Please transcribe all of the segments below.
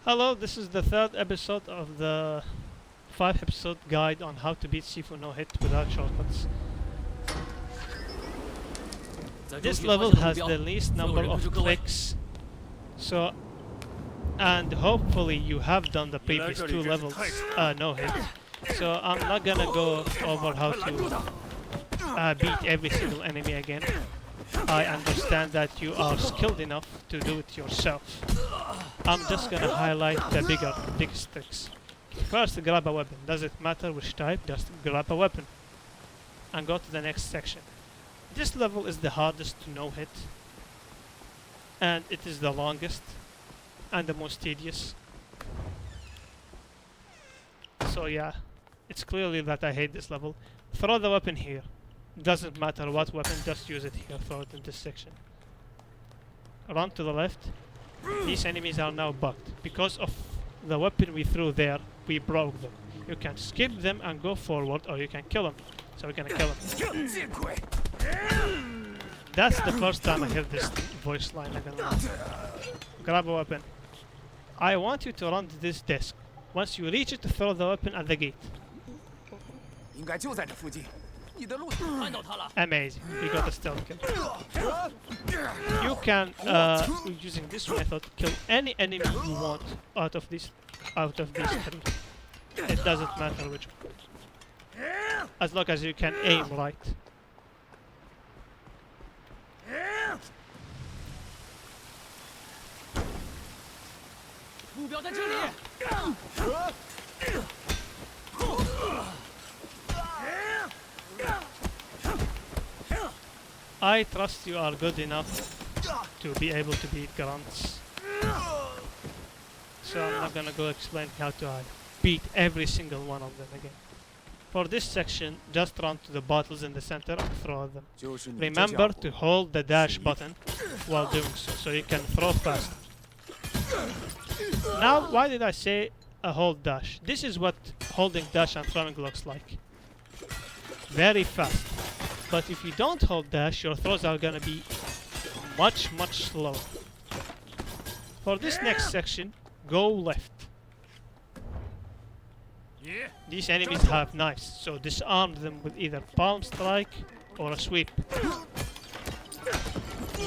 Hello, this is the third episode of the 5 episode guide on how to beat Sifu no hit without shortcuts. This level has the least number of tricks, so and hopefully you have done the previous 2 levels no hit. So I'm not gonna go over how to beat every single enemy again. I understand that you are skilled enough to do it yourself. I'm just gonna highlight the biggest tricks. First, grab a weapon. Does it matter which type? Just grab a weapon. And go to the next section. This level is the hardest to no hit. And it is the longest. And the most tedious. So yeah, it's clearly that I hate this level. Throw the weapon here. Doesn't matter what weapon, just use it here. Throw it in this section. Run to the left. These enemies are now bugged. Because of the weapon we threw there, we broke them. You can skip them and go forward, or you can kill them. So we're gonna kill them. That's the first time I hear this voice line. I'm gonna grab a weapon. I want you to run to this desk. Once you reach it, throw the weapon at the gate. Amazing, we got a stealth kill. You can, using this method, kill any enemy you want out of these 3. It doesn't matter which one. As long as you can aim right. I trust you are good enough to be able to beat grunts. So I'm not gonna go explain how to beat every single one of them again. For this section, just run to the bottles in the center and throw them. Remember to hold the dash button while doing so you can throw faster. Now, why did I say a hold dash? This is what holding dash and throwing looks like. Very fast. But if you don't hold dash, your throws are gonna be much slower. For this next section, go left. These enemies have knives, so disarm them with either palm strike or a sweep.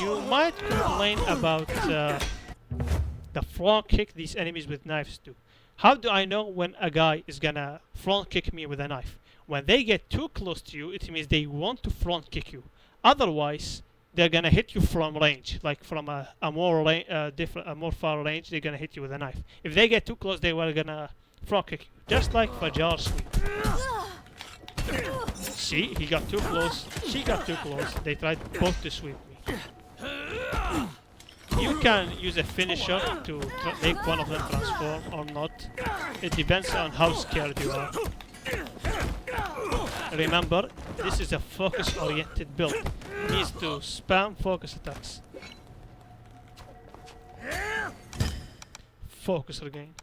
You might complain about the front kick these enemies with knives do. How do I know when a guy is gonna front kick me with a knife? When they get too close to you, it means they want to front kick you. Otherwise, they're gonna hit you from range, like from a more far range. They're gonna hit you with a knife. If they get too close, they were gonna front kick you, just like Fajar sweep. See, he got too close. She got too close. They tried both to sweep me. You can use a finisher to make one of them transform or not. It depends on how scared you are. Remember, this is a focus-oriented build. It needs to spam focus attacks. Focus again.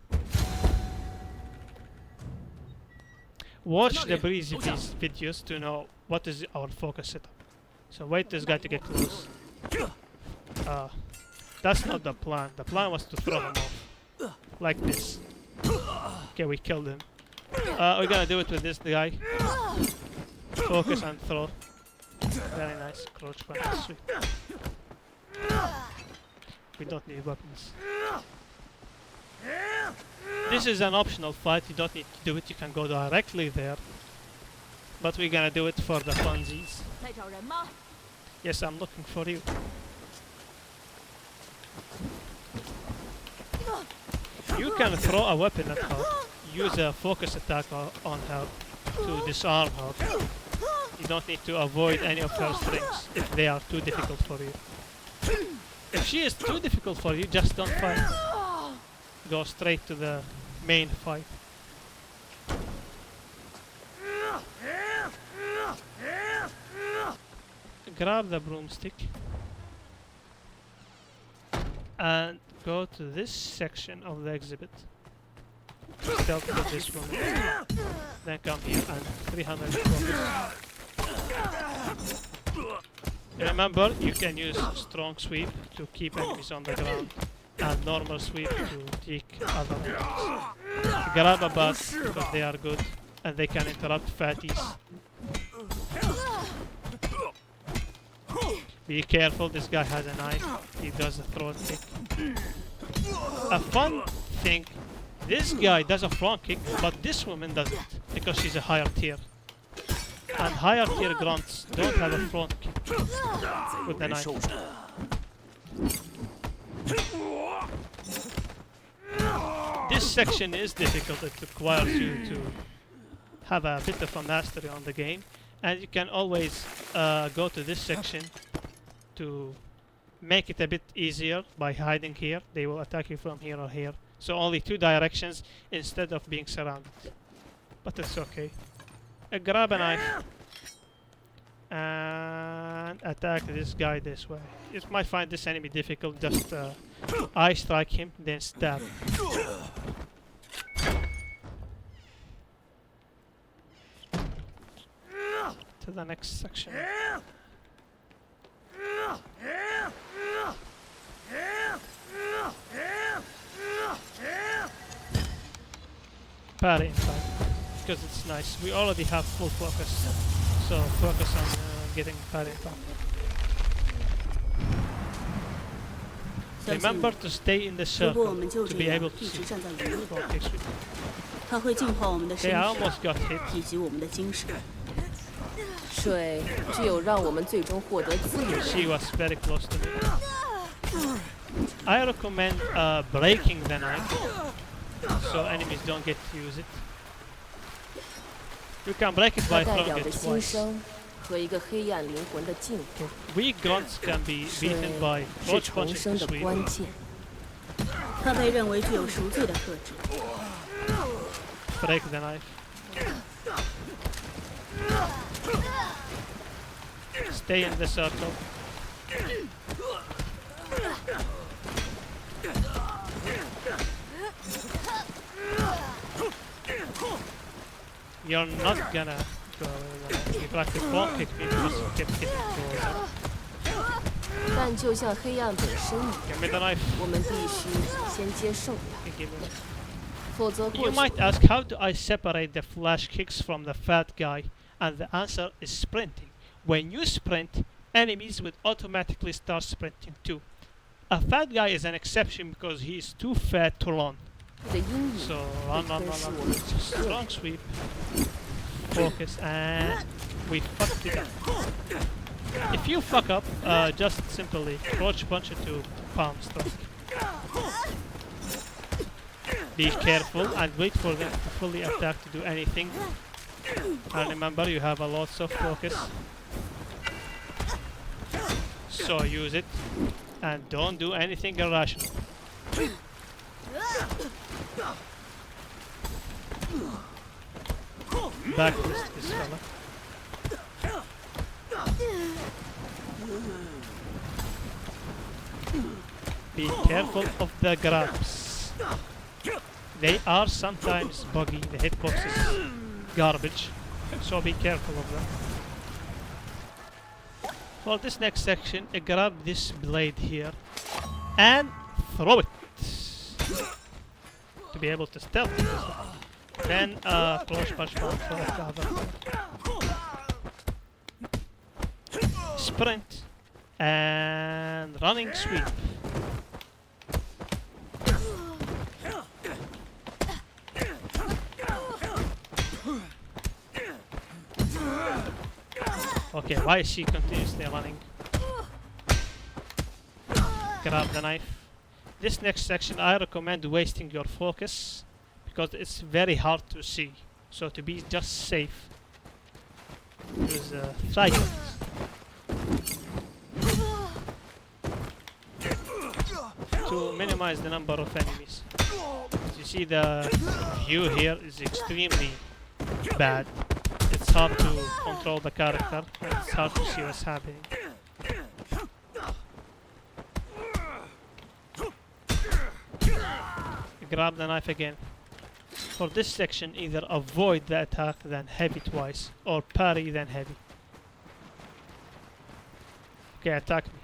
Watch the Breezy videos to know what is our focus setup. So wait this guy to get close. That's not the plan. The plan was to throw him off. Like this. Okay, we killed him. We're gonna do it with this guy. Focus and throw. Very nice. Crouch punch sweep. We don't need weapons. This is an optional fight. You don't need to do it. You can go directly there. But we're gonna do it for the funsies. Yes, I'm looking for you. You can throw a weapon at her. Use a focus attack on her to disarm her. You don't need to avoid any of her strings if they are too difficult for you. If she is too difficult for you, just don't fight. Go straight to the main fight. Grab the broomstick and go to this section of the exhibit. Stealth with this one. Then come here and 300 focus. Remember, you can use strong sweep to keep enemies on the ground. and normal sweep to take other enemies. Grab a butt because they are good and they can interrupt fatties. Be careful, this guy has a knife. He does a throat kick. A fun thing, this guy does a front kick, but this woman doesn't because she's a higher tier. And higher tier grunts don't have a front kick with the knife. This section is difficult. It requires you to have a bit of a mastery on the game, and you can always go to this section to make it a bit easier by hiding here. They will attack you from here or here, so only 2 directions instead of being surrounded, but it's okay. Grab a knife and attack this guy this way. You might find this enemy difficult. Just eye strike him, then stab. To the next section. Parry impact, because it's nice. We already have full focus, so focus on getting parry impact. Remember to stay in the circle to be able to see. Okay, I almost got hit. 水只有让我们最终获得自由。 She was very close to me. I recommend breaking the knife so enemies don't get to use it. You can break it by throwing it twice. 和一个黑暗灵魂的净化， Weak grunts can be beaten by 是 dodge 重 punching 生 to 的 sweep. 关键。他被认为具有赎罪的特质。 Break the knife. Stay in the circle. You're not gonna go away. You tried to front kick me because you kept hitting closer. 但就像黑暗本身一样， Give me the knife. 我们必须先接受它， Give me the 否则 You 过 might 去 ask, how do I separate the flash kicks from the fat guy? And the answer is sprinting. When you sprint, enemies will automatically start sprinting too. A fat guy is an exception because he is too fat to run. 的阴影 So run. Strong sweep. Focus and we fucked it up. If you fuck up, just simply approach punch into palm strike. Be careful and wait for them to fully attack to do anything. And remember, you have a lot of focus. So use it and don't do anything irrational. Back this fella. Be careful of the grabs. They are sometimes buggy. The hitbox is garbage, so be careful of them. For this next section, grab this blade here and throw it to be able to stealth it. Then close punch for the other. Sprint and running sweep. Okay, why is she continuously running? Grab the knife. This next section I recommend wasting your focus because it's very hard to see. So to be just safe, use trident. To minimize the number of enemies. As you see, the view here is extremely bad. It's hard to control the character and it's hard to see what's happening. Grab the knife again. For this section, either avoid the attack then heavy twice, or parry then heavy. Okay, attack me.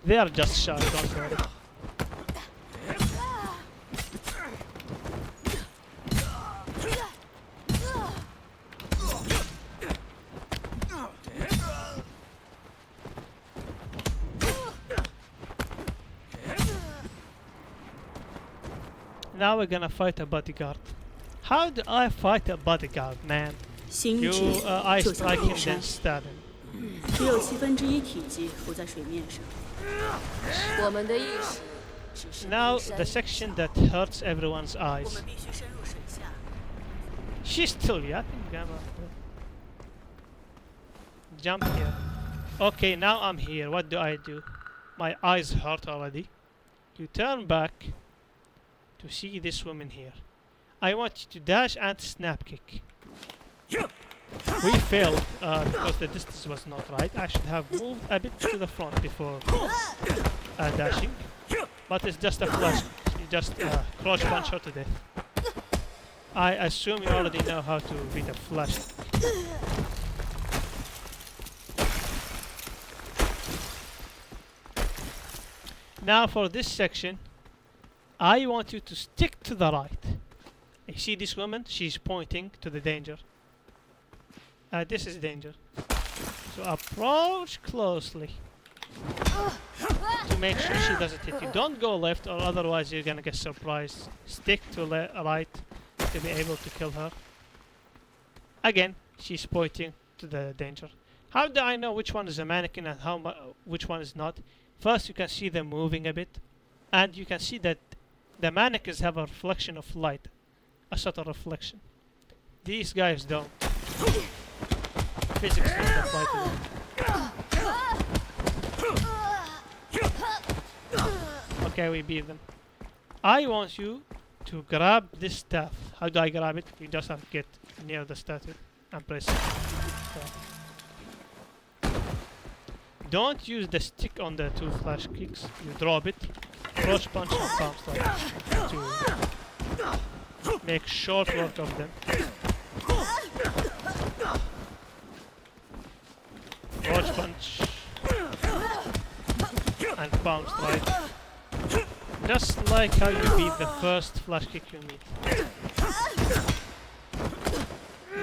They are just shy, don't worry. Now we're gonna fight a bodyguard. How do I fight a bodyguard, man? 心 You 智 I 就像 strike 火 him 山 then，stab him. 只有1/7体积浮在水面上。我们的意识只是 Now 冰 the 山 section that hurts everyone's 我 eyes. 们必须深入水下。 She's still yapping, Gamma. Jump here. Okay, now I'm here. What do I do? My eyes hurt already. You turn back to see this woman here. I want you to dash and snap kick. We failed because the distance was not right. I should have moved a bit to the front before dashing. But it's just a flash. You just crouch punch her to death. I assume you already know how to beat a flash. Now for this section, I want you to stick to the right. You see this woman? She's pointing to the danger. This is danger. So approach closely to make sure she doesn't hit you. Don't go left or otherwise you're gonna get surprised. Stick to right to be able to kill her. Again, she's pointing to the danger. How do I know which one is a mannequin and which one is not? First, you can see them moving a bit, and you can see that the mannequins have a reflection of light, a subtle reflection. These guys don't. Physics doesn't apply to them. Okay, we beat them. I want you to grab this staff. How do I grab it? You just have to get near the statue and press it. Don't use the stick on the 2 flash kicks. You drop it, crouch punch and palm strike to make short work of them. Crouch punch and palm strike. Just like how you beat the first flash kick you meet.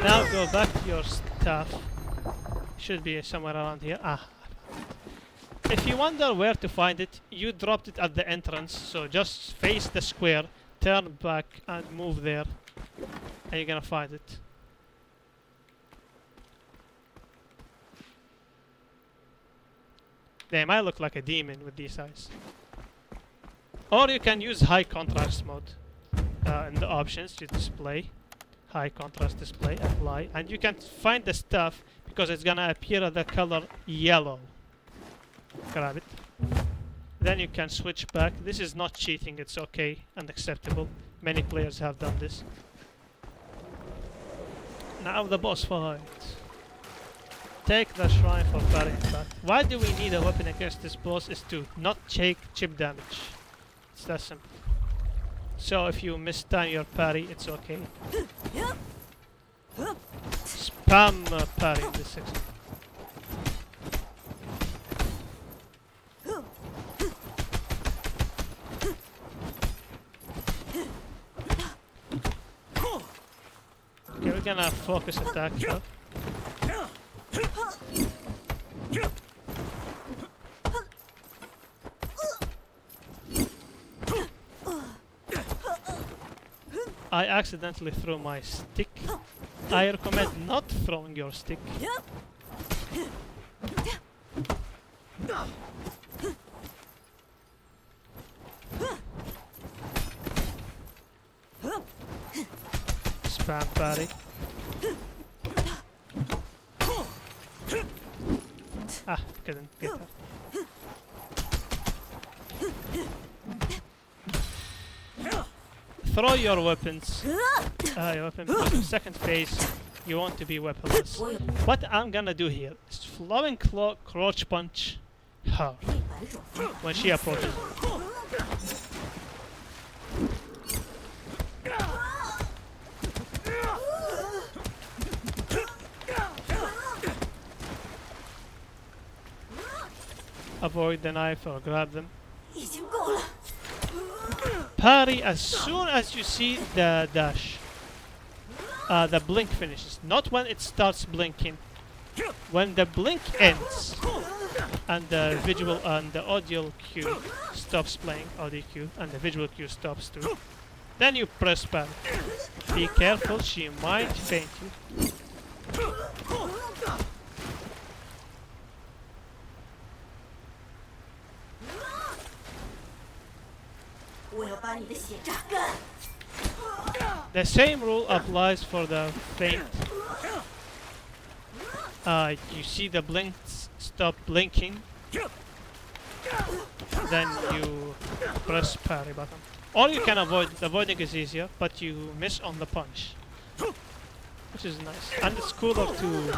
Now go back to your staff. Should be somewhere around here. If you wonder where to find it, you dropped it at the entrance, so just face the square, turn back and move there, and you're gonna find it. They might look like a demon with these eyes. Or you can use high contrast mode in the options to display. High contrast display, apply, and you can find the stuff because it's gonna appear at the color yellow. Grab it. Then you can switch back. This is not cheating, it's okay and acceptable. Many players have done this. Now the boss fight. Take the shrine for parrying back. Why do we need a weapon against this boss is to not take chip damage. It's that simple. So if you mistime your parry, it's okay. Spam parry in this section. Okay, we're gonna focus attack now. I accidentally threw my stick. I recommend not throwing your stick. Spam parry. Couldn't get her. Throw your weapons. Your weapon because in second phase you want to be weaponless. What I'm gonna do here is flowing crouch punch her when she approaches. avoid the knife or grab them. 已经够了。 Parry as soon as you see the dash. The blink finishes, not when it starts blinking. When the blink ends and the visual and the audio cue stops playing, audio cue, and the visual cue stops too, then you press parry. Be careful, she might faint you. 我要把你的血榨干。 The same rule applies for the feint. You see the blinks stop blinking, then you press parry button. Or you can avoid. Avoiding is easier, but you miss on the punch, which is nice. And it's cooler to.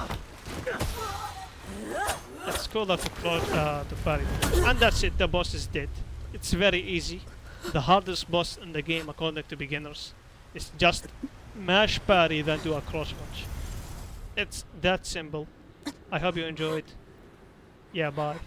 It's cooler to parry. And that's it. The boss is dead. It's very easy. The hardest boss in the game, according to beginners, is just mash parry then do a cross punch. It's that simple. I hope you enjoyed. Yeah, bye.